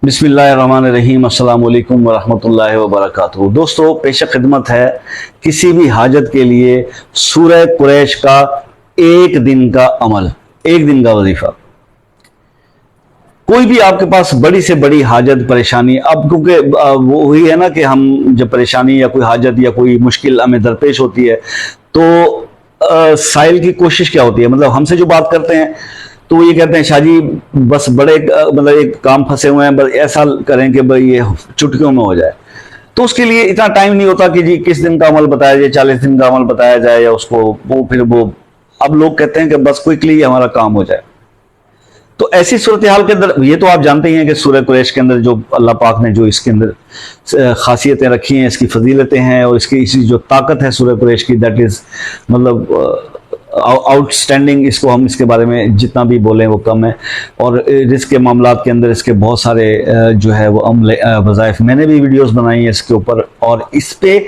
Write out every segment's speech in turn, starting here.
बिस्मिल्लाहिर्रहमानिर्रहीम अस्सलाम वालेकुम वरहमतुल्लाहि वबरकातुहू। दोस्तों, पेश खिदमत है किसी भी हाजत के लिए सूरह कुरैश का एक दिन का अमल, एक दिन का वजीफा। कोई भी आपके पास बड़ी से बड़ी हाजत परेशानी, अब क्योंकि वो वही है ना कि हम जब परेशानी या कोई हाजत या कोई मुश्किल हमें दरपेश होती है तो साइल की कोशिश क्या होती है, मतलब हमसे जो बात करते हैं तो वो ये कहते हैं शाह जी बस बड़े मतलब एक काम फंसे हुए हैं, बस ऐसा करें कि भाई ये चुटकियों में हो जाए। तो उसके लिए इतना टाइम नहीं होता कि जी किस दिन का अमल बताया जाए, 40 दिन का अमल बताया जाए या उसको वो अब लोग कहते हैं कि बस क्विकली हमारा काम हो जाए। तो ऐसी सूरत हाल के अंदर ये तो आप जानते ही हैं कि सूरह कुरैश के अंदर जो अल्लाह पाक ने जो इसके अंदर खासियतें रखी हैं, इसकी फजीलतें हैं और इसकी जो ताकत है सूरह कुरैश की, दैट इज मतलब आउटस्टैंडिंग। इसको हम इसके बारे में जितना भी बोलें वो कम है। और रिस्क के मामलात के अंदर इसके बहुत सारे जो है वो वज़ाइफ, मैंने भी वीडियोस बनाई हैं इसके ऊपर, और इस पे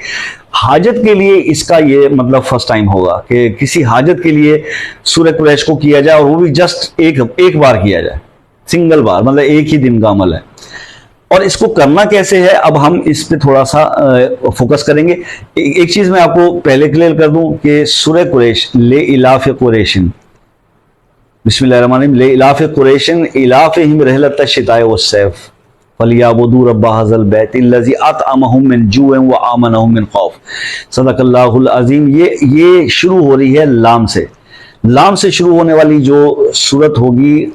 हाजत के लिए इसका ये मतलब फर्स्ट टाइम होगा कि किसी हाजत के लिए सूरह कुरैश को किया जाए, और वो भी जस्ट एक बार किया जाए, सिंगल बार, मतलब एक ही दिन का अमल है। और इसको करना कैसे है, अब हम इस पे थोड़ा सा फोकस करेंगे। एक चीज मैं आपको पहले क्लियर कर दूं कि सूरह कुरैश ले इलाफ कुरैशिन, बिस्मिल्लाहिर्रहमानिर्रहीम, ले इलाफ कुरैशिन इलाफहिम रहलत शिताए वस्सैफ फलियाबुदू रब्ब हाज़ल बैतिल्लज़ी अतअमहुम मिन जूइन व आमनहुम मिन खौफ। सदक़ल्लाहुल अज़ीम। ये शुरू हो रही है लाम से। लाम से शुरू होने वाली जो सूरत होगी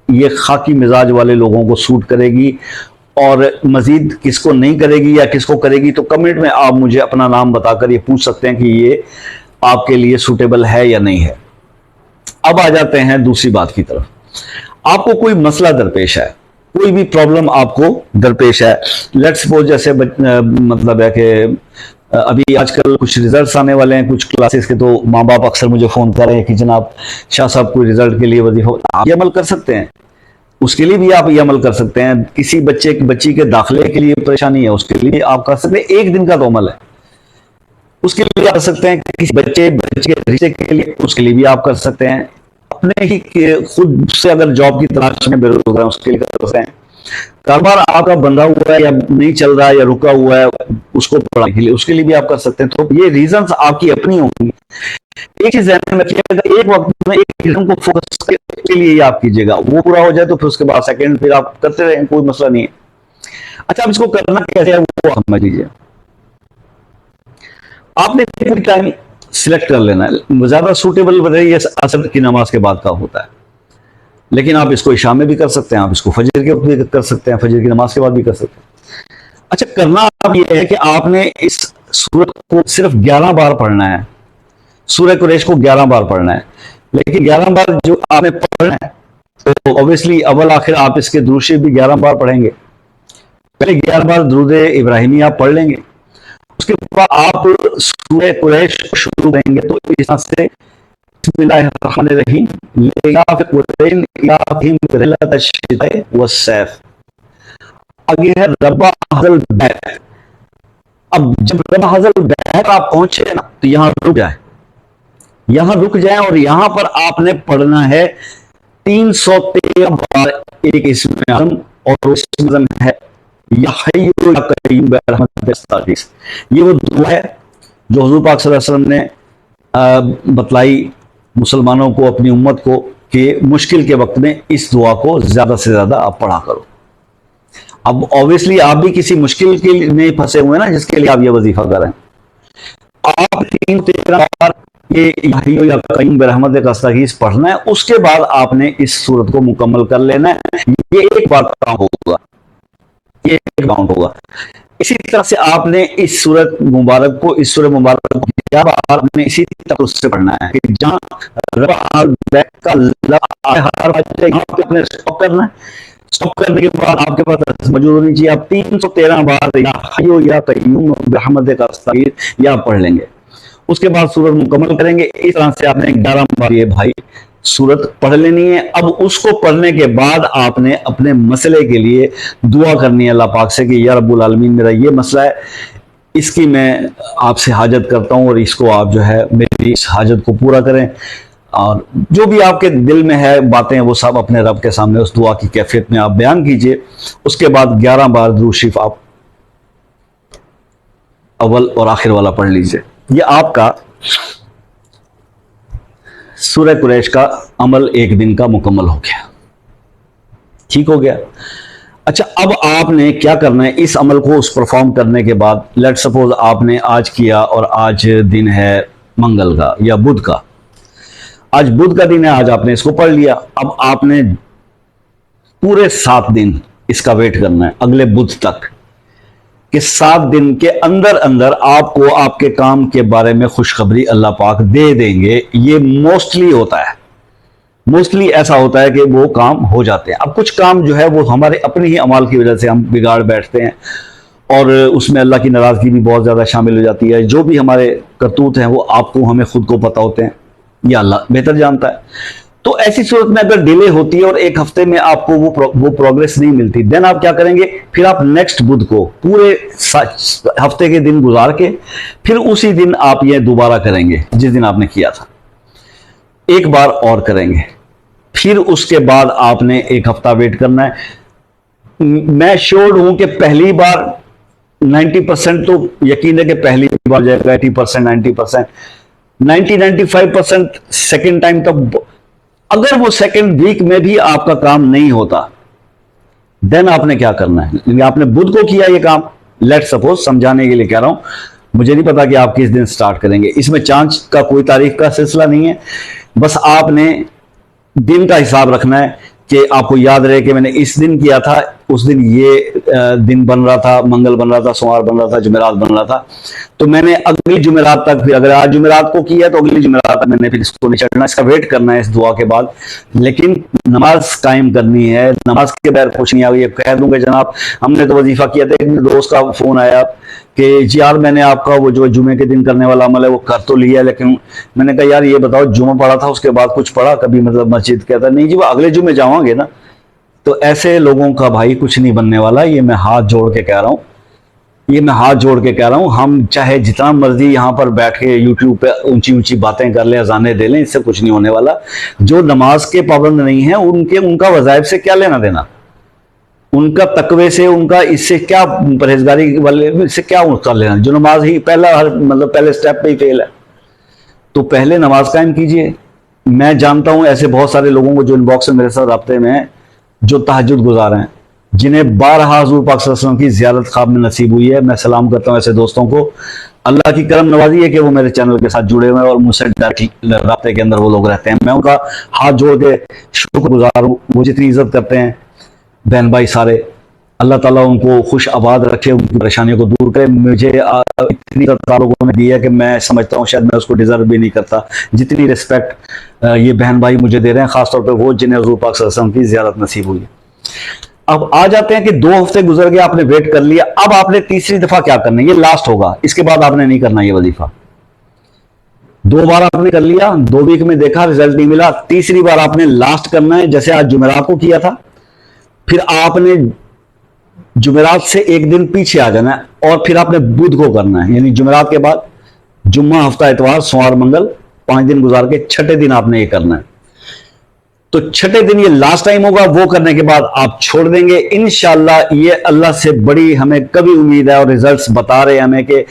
ये खाकी मिजाज वाले लोगों को सूट करेगी, और मजीद किसको नहीं करेगी या किसको करेगी तो कमेंट में आप मुझे अपना नाम बताकर ये पूछ सकते हैं कि ये आपके लिए सूटेबल है या नहीं है। अब आ जाते हैं दूसरी बात की तरफ। आपको कोई मसला दरपेश है, कोई भी प्रॉब्लम आपको दरपेश है, लेट्स सपोज जैसे मतलब है कि अभी आजकल कुछ रिजल्ट्स आने वाले हैं कुछ क्लासेस के, तो माँ बाप अक्सर मुझे फोन कर रहे हैं कि जनाब शाह साहब कोई रिजल्ट के लिए वजीफा, आप ये अमल कर सकते हैं, उसके लिए भी आप ये अमल कर सकते हैं। किसी बच्ची के दाखिले के लिए परेशानी है, उसके लिए आप कर सकते हैं, एक दिन का तो अमल है, उसके लिए कर सकते हैं। किसी बच्चे के रिश्ते के लिए, उसके लिए भी आप कर सकते हैं। अपने ही खुद से अगर जॉब की तलाश में बेरोजगार है, उसके लिए कर सकते हैं। कारोबार आपका बंधा हुआ है या नहीं चल रहा है या रुका हुआ है, उसको बढ़ाने के लिए, उसके लिए भी आप कर सकते हैं। तो ये रीजंस आपकी अपनी होंगी। एक चीज ध्यान में रखिएगा, एक वक्त में एक रीजन को फोकस के लिए आप कीजिएगा, वो पूरा हो जाए तो फिर उसके बाद सेकंड फिर आप करते रहें, कोई मसला नहीं है। अच्छा, अब इसको करना कैसे है वो समझ लीजिए। आपने पूरी टाइम सिलेक्ट कर लेना है, ज्यादा सूटेबल बताइए असर की नमाज के बाद का होता है, लेकिन आप इसको इशा में भी कर सकते हैं, आप इसको फजर के वक्त भी कर सकते हैं, फजर की नमाज के बाद भी कर सकते हैं। अच्छा, करना अब यह है कि आपने इस सूरत को सिर्फ 11 बार पढ़ना है, सूरह कुरैश को 11 बार पढ़ना है। लेकिन 11 बार जो आपने पढ़ना है तो ऑब्वियसली अव्वल आखिर आप इसके दुरूद शरीफ भी 11 बार पढ़ेंगे। पहले 11 बार दुरूद इब्राहिमी आप पढ़ लेंगे, उसके बाद आप सूरह कुरैश शुरू करेंगे तो इस तरह से बिस्मिल्लाहिर्रहमानिर्रहीम लिलाफ कुरैश इलाफहिम रहलत शिताए वस्सैफ। आगे है रब्बा हाज़ल बैत। अब जब रब्बा हाज़ल बैत आप पहुंचे ना तो यहां रुक जाए, यहां रुक जाए, और यहां पर आपने पढ़ना है 313 बार एक इसमें आज़म, और इसमें है या हय्यु या कय्यूम बिरहमतिक अस्तगीस। ये वो दुआ है जो हुज़ूर पाक सल्लल्लाहु अलैहि वसल्लम ने बतलाई मुसलमानों को, अपनी उम्मत को, कि मुश्किल के वक्त में इस दुआ को ज्यादा से ज्यादा आप पढ़ा करो। अब ऑब्वियसली आप भी किसी मुश्किल के लिए फंसे हुए ना जिसके लिए आप ये वजीफा करें। आप 313 बार ये या कय्यूम बिरहमतिक अस्तगीस पढ़ना है, उसके बाद आपने इस सूरत को मुकम्मल कर लेना है। ये एक बार काम होगा, ये एक काउंट होगा। इसी तरह से आपने इस सूरत मुबारक को, इस सूरत मुबारक को 11 बार आपने इसी तरह से पढ़ना है कि जहां आपने स्टॉप करना है, स्टॉप करने के बाद आपके पास मौजूद होनी चाहिए। आप 313 बार या हय्यु या कय्यूम बिरहमतिक अस्तगीस या पढ़ लेंगे, उसके बाद सूरत मुकम्मल करेंगे। इस तरह से आपने 11 बार ये भाई सूरत पढ़ लेनी है। अब उसको पढ़ने के बाद आपने अपने मसले के लिए दुआ करनी है अल्लाह पाक से कि या रब्बुल आलमीन मेरा ये मसला है, इसकी मैं आपसे हाजत करता हूँ और इसको आप जो है मेरी इस हाजत को पूरा करें। और जो भी आपके दिल में है बातें वो सब अपने रब के सामने उस दुआ की कैफियत में आप बयान कीजिए। उसके बाद 11 बार दुरूद शरीफ आप अव्वल और आखिर वाला पढ़ लीजिए। ये आपका सूरह कुरैश का अमल एक दिन का मुकम्मल हो गया, ठीक हो गया। अच्छा, अब आपने क्या करना है इस अमल को उस परफॉर्म करने के बाद। लेट सपोज आपने आज किया और आज दिन है मंगल का या बुध का, आज बुध का दिन है, आज आपने इसको पढ़ लिया। अब आपने पूरे 7 दिन इसका वेट करना है अगले बुध तक कि 7 दिन के अंदर अंदर आपको आपके काम के बारे में खुशखबरी अल्लाह पाक दे देंगे। ये मोस्टली होता है, मोस्टली ऐसा होता है कि वो काम हो जाते हैं। अब कुछ काम जो है वो हमारे अपने ही अमाल की वजह से हम बिगाड़ बैठते हैं और उसमें अल्लाह की नाराजगी भी बहुत ज्यादा शामिल हो जाती है। जो भी हमारे करतूत हैं वो आपको हमें खुद को पता होते हैं, या अल्लाह बेहतर जानता है। तो ऐसी सूरत में अगर डिले होती है और एक हफ्ते में आपको वो प्रोग्रेस नहीं मिलती, देन आप क्या करेंगे, फिर आप नेक्स्ट बुध को पूरे हफ्ते के दिन गुजार के फिर उसी दिन आप ये दोबारा करेंगे जिस दिन आपने किया था, एक बार और करेंगे। फिर उसके बाद आपने एक हफ्ता वेट करना है। मैं श्योर हूं कि पहली बार 90% तो यकीन है कि पहली बार जाएगा, 80%, 90%, 90-95% सेकेंड टाइम तक। अगर वो सेकेंड वीक में भी आपका काम नहीं होता, देन आपने क्या करना है। आपने बुध को किया ये काम, लेट सपोज समझाने के लिए कह रहा हूं, मुझे नहीं पता कि आप किस दिन स्टार्ट करेंगे, इसमें चांस का कोई तारीख का सिलसिला नहीं है। बस आपने दिन का हिसाब रखना है कि आपको याद रहे कि मैंने इस दिन किया था, उस दिन ये दिन बन रहा था, मंगल बन रहा था, सोमवार बन रहा था, जुमेरात बन रहा था, तो मैंने अगली जुमेरात तक, फिर अगर आज जुमेरात को किया तो अगली जुमेरात तक मैंने फिर इसको नहीं चढ़ना, इसका वेट करना है इस दुआ के बाद। लेकिन नमाज कायम करनी है, नमाज के बगैर कुछ नहीं। ये कह दूंगा जनाब हमने तो वजीफा किया था, एक दोस्त का फोन आया कि जी यार मैंने आपका वो जो जुमे के दिन करने वाला अमल है वो कर तो लिया, लेकिन मैंने कहा यार ये बताओ जुमा पढ़ा था उसके बाद कुछ पढ़ा कभी, मतलब मस्जिद कहता नहीं जी वो अगले जुमे जाओगे ना। तो ऐसे लोगों का भाई कुछ नहीं बनने वाला, ये मैं हाथ जोड़ के कह रहा हूँ, ये मैं हाथ जोड़ के कह रहा हूँ। हम चाहे जितना मर्जी यहाँ पर बैठ के यूट्यूब पे ऊंची ऊंची बातें कर लें, अजाने दे लें, इससे कुछ नहीं होने वाला। जो नमाज के पाबंद नहीं है उनका वज़ाइफ से क्या लेना देना, उनका तकवे से, उनका इससे क्या परहेजगारी वाले इससे क्या उनका लेना। जो नमाज ही पहले स्टेप पे ही फेल है, तो पहले नमाज कायम कीजिए। मैं जानता हूं ऐसे बहुत सारे लोगों को जो इनबॉक्स में मेरे साथ राब्ते में हैं, जो तहज्जुद गुजार हैं, जिन्हें 12 हुज़ूर पाक सल्लल्लाहु अलैहि वसल्लम की ज़ियारत ख्वाब में नसीब हुई है। मैं सलाम करता हूं ऐसे दोस्तों को। अल्लाह की करम नवाजी है कि वो मेरे चैनल के साथ जुड़े हुए हैं और मुझसे डायरेक्ट राब्ते के अंदर वो लोग रहते हैं। मैं उनका हाथ जोड़ के शुक्रगुजार हूं, वो जितनी इज्जत करते हैं बहन भाई सारे। अल्लाह ताला उनको खुश आबाद रखे, उनकी परेशानियों को दूर करे। मुझे इतनी लोगों ने दी है कि मैं समझता हूँ शायद मैं उसको डिजर्व भी नहीं करता, जितनी रिस्पेक्ट ये बहन भाई मुझे दे रहे हैं, खासतौर पे वो जिन्हें हुज़ूर पाक सल्लल्लाहु अलैहि वसल्लम की ज़ियारत नसीब हुई। अब आ जाते हैं कि 2 हफ्ते गुजर गए, आपने वेट कर लिया, अब आपने तीसरी दफा क्या करना है, ये लास्ट होगा, इसके बाद आपने नहीं करना ये वजीफा। 2 बार आपने कर लिया, 2 वीक में देखा रिजल्ट नहीं मिला, तीसरी बार आपने लास्ट करना है। जैसे आज जुमेरात को किया था, फिर आपने जुमेरात से एक दिन पीछे आ जाना है और फिर आपने बुध को करना है, यानी जुमेरात के बाद जुम्मा, हफ्ता, इतवार, सोमवार, मंगल, 5 दिन गुजार के छठे दिन आपने ये करना है। तो छठे दिन ये लास्ट टाइम होगा, वो करने के बाद आप छोड़ देंगे इंशाअल्लाह। ये अल्लाह से बड़ी हमें कभी उम्मीद है और रिजल्ट्स बता रहे हैं हमें कि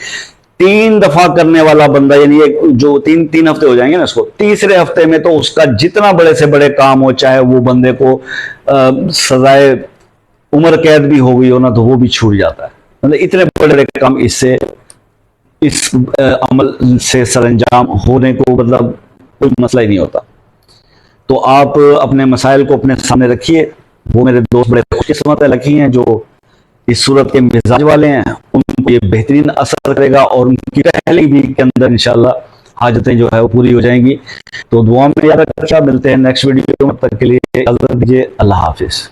3 दफा करने वाला बंदा, यानी जो 3 हफ्ते हो जाएंगे ना इसको, तीसरे हफ्ते में तो उसका जितना बड़े से बड़े काम हो, चाहे वो बंदे को सजाए उम्र कैद भी हो गई हो ना, तो वो भी छूट जाता है। मतलब इतने बड़े बड़े काम इससे, इस अमल से सरंजाम होने को मतलब कोई मसला ही नहीं होता। तो आप अपने मसाइल को अपने सामने रखिए। वो मेरे दोस्त बड़े खुशकिस्मत लकी हैं जो इस सूरत के मिजाज वाले हैं, उनको ये बेहतरीन असर करेगा और उनकी पहली वीक के अंदर इंशाल्लाह हाजतें जो है वो पूरी हो जाएंगी। तो दुआ में याद रखिए, मिलते हैं नेक्स्ट वीडियो में, तब तक के लिए इजाज़त दीजिए। अल्लाह हाफिज।